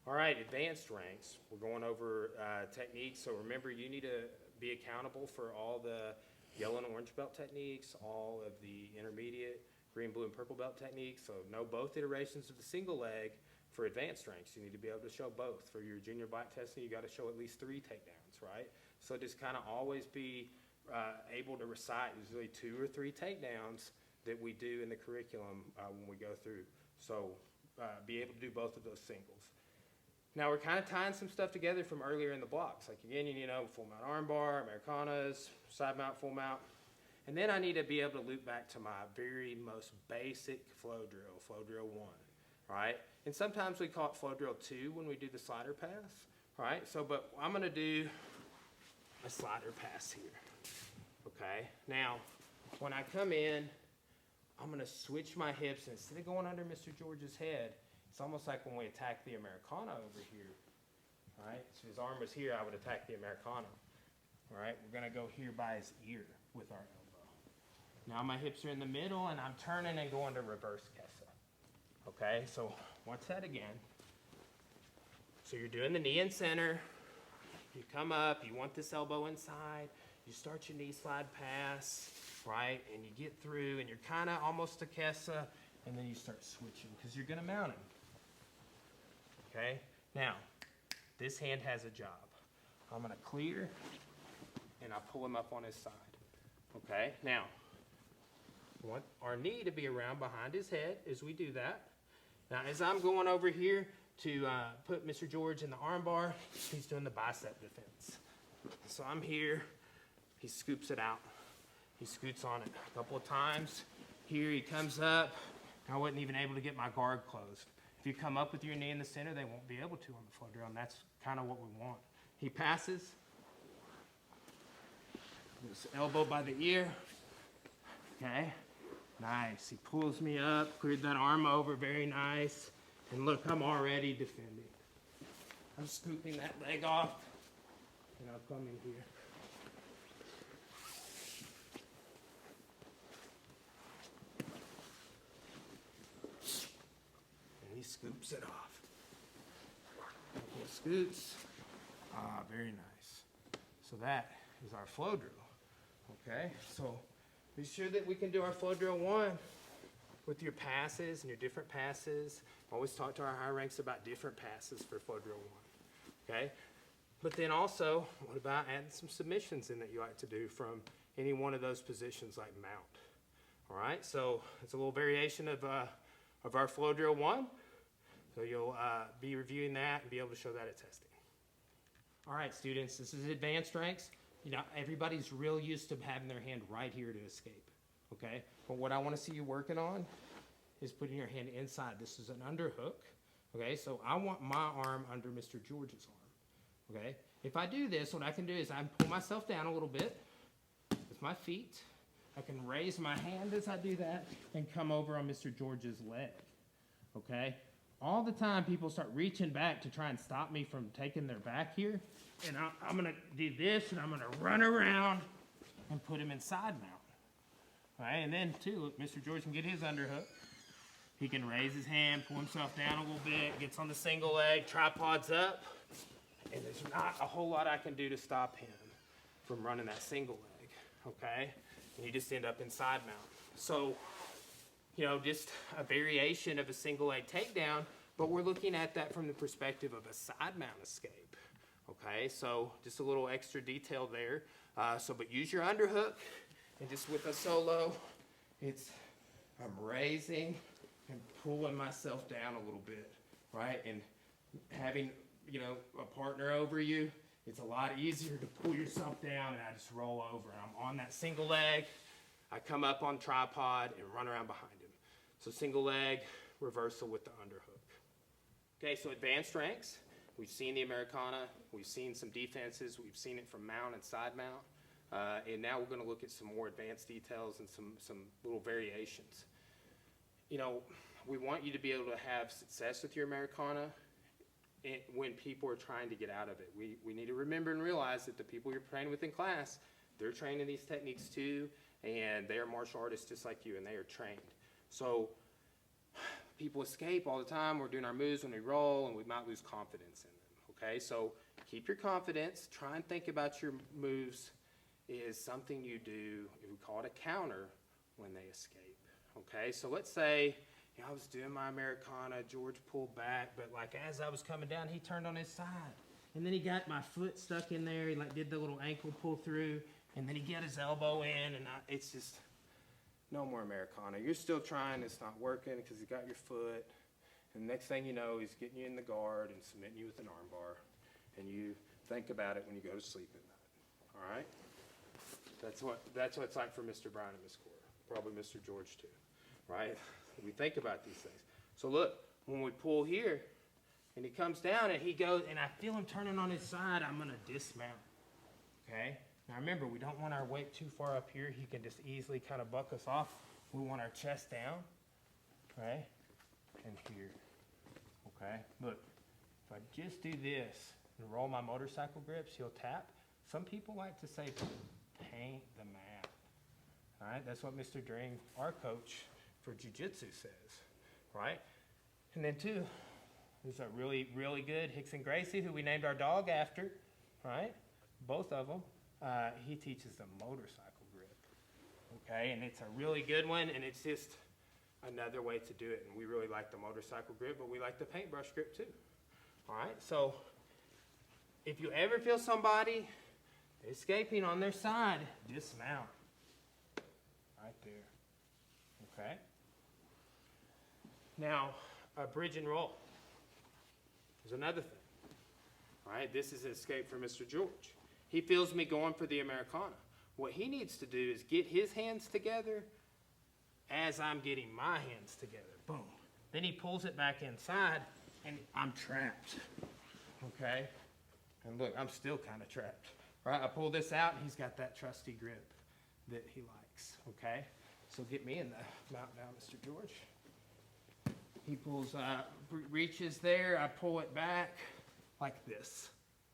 All right, advanced ranks. We're going over techniques. So remember, you need to be accountable for all the yellow and orange belt techniques, all of the intermediate green, blue, and purple belt techniques. So know both iterations of the single leg for advanced ranks. You need to be able to show both. For your junior black testing, you got to show at least 3 takedowns, right? So just kind of always be able to recite usually 2 or 3 takedowns that we do in the curriculum when we go through. So be able to do both of those singles. Now we're kind of tying some stuff together from earlier in the blocks. Like again, you know, full mount armbar, Americanas, side mount, full mount. And then I need to be able to loop back to my very most basic flow drill 1, right? And sometimes we call it flow drill 2 when we do the slider pass, right? So, but I'm gonna do a slider pass here, okay? Now, when I come in, I'm gonna switch my hips, and instead of going under Mr. George's head, it's almost like when we attack the Americana over here, right? So his arm was here, I would attack the Americana, all right? We're gonna go here by his ear with our elbow. Now my hips are in the middle, and I'm turning and going to reverse Kessa, okay? So watch that again. So you're doing the knee in center, you come up, you want this elbow inside, you start your knee slide pass, right? And you get through, and you're kind of almost to Kessa, and then you start switching because you're gonna mount him. Okay, now this hand has a job. I'm gonna clear, and I pull him up on his side. Okay, now we want our knee to be around behind his head as we do that. Now as I'm going over here to put Mr. George in the arm bar, he's doing the bicep defense. So I'm here, he scoops it out. He scoots on it a couple of times. Here he comes up. I wasn't even able to get my guard closed. If you come up with your knee in the center, they won't be able to on the flow drill, and that's kind of what we want. He passes. This elbow by the ear. Okay, nice. He pulls me up, cleared that arm over, very nice. And look, I'm already defending. I'm scooping that leg off, and I'll come in here. He scoops it off. Couple of scoots. Ah, very nice. So that is our flow drill. Okay, so be sure that we can do our flow drill 1 with your passes and your different passes. Always talk to our higher ranks about different passes for flow drill 1. Okay, but then also, what about adding some submissions in that you like to do from any one of those positions like mount? All right, so it's a little variation of our flow drill 1. So you'll be reviewing that and be able to show that at testing. All right, students, this is advanced ranks. You know, everybody's real used to having their hand right here to escape, okay? But what I want to see you working on is putting your hand inside. This is an underhook, okay? So I want my arm under Mr. George's arm, okay? If I do this, what I can do is I can pull myself down a little bit with my feet. I can raise my hand as I do that and come over on Mr. George's leg, okay? All the time people start reaching back to try and stop me from taking their back here. And I'm gonna do this, and I'm gonna run around and put him in side mount. All right, and then too, look, Mr. George can get his underhook. He can raise his hand, pull himself down a little bit, gets on the single leg, tripods up. And there's not a whole lot I can do to stop him from running that single leg, okay? And you just end up in side mount. So, you know, just a variation of a single leg takedown, but we're looking at that from the perspective of a side mount escape, okay? So just a little extra detail there. But use your underhook, and just with a solo, I'm raising and pulling myself down a little bit, right? And having, you know, a partner over you, it's a lot easier to pull yourself down, and I just roll over. I'm on that single leg. I come up on tripod and run around behind him. So single leg, reversal with the underhook. Okay, so advanced ranks. We've seen the Americana. We've seen some defenses. We've seen it from mount and side mount. And now we're going to look at some more advanced details and some little variations. You know, we want you to be able to have success with your Americana when people are trying to get out of it. We need to remember and realize that the people you're training with in class, they're trained in these techniques too, and they are martial artists just like you, and they are trained. So people escape all the time. We're doing our moves when we roll, and we might lose confidence in them, okay? So keep your confidence. Try and think about your moves is something you do, we call it a counter, when they escape, okay? So let's say, you know, I was doing my Americana, George pulled back, but like as I was coming down, he turned on his side. And then he got my foot stuck in there. He like did the little ankle pull through, and then he got his elbow in, and it's just no more Americana. You're still trying, it's not working because you got your foot. And next thing you know, he's getting you in the guard and submitting you with an arm bar. And you think about it when you go to sleep at night, all right? That's what it's like for Mr. Brown and Miss Cora. Probably Mr. George too, right? We think about these things. So look, when we pull here, and he comes down and he goes, and I feel him turning on his side, I'm gonna dismount, okay? Now remember, we don't want our weight too far up here. He can just easily kind of buck us off. We want our chest down, right? And here, okay? Look, if I just do this and roll my motorcycle grips, he'll tap. Some people like to say, paint the mat, all right? That's what Mr. Dring, our coach for jiu-jitsu, says, right? And then two, there's a really, really good Hickson Gracie, who we named our dog after, right? Both of them. He teaches the motorcycle grip, okay? And it's a really good one, and it's just another way to do it. And we really like the motorcycle grip, but we like the paintbrush grip too, all right? So if you ever feel somebody escaping on their side, dismount right there, okay? Now, a bridge and roll is another thing, all right? This is an escape from Mr. George. He feels me going for the Americana. What he needs to do is get his hands together as I'm getting my hands together. Boom. Then he pulls it back inside, and I'm trapped, okay? And look, I'm still kind of trapped, right? I pull this out, and he's got that trusty grip that he likes, okay? So get me in the mount now, Mr. George. He pulls, reaches there, I pull it back like this,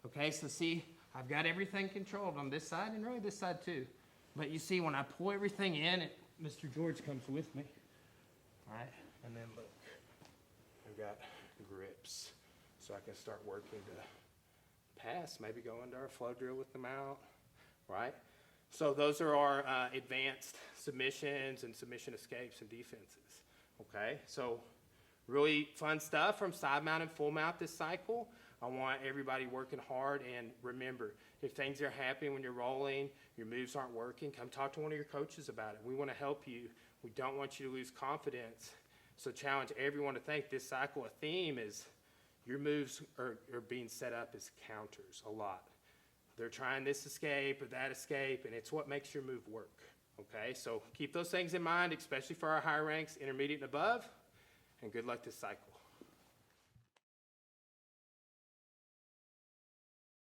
okay? So see, I've got everything controlled on this side and really this side too. But you see, when I pull everything in, Mr. George comes with me, all right? And then look, I've got grips, so I can start working to pass, maybe go into our flow drill with the mount, right? So those are our advanced submissions and submission escapes and defenses, okay? So really fun stuff from side mount and full mount this cycle. I want everybody working hard, and remember, if things are happening when you're rolling, your moves aren't working, come talk to one of your coaches about it. We want to help you. We don't want you to lose confidence. So challenge everyone to think this cycle, a theme is your moves are being set up as counters a lot. They're trying this escape or that escape, and it's what makes your move work, okay? So keep those things in mind, especially for our higher ranks, intermediate and above, and good luck this cycle.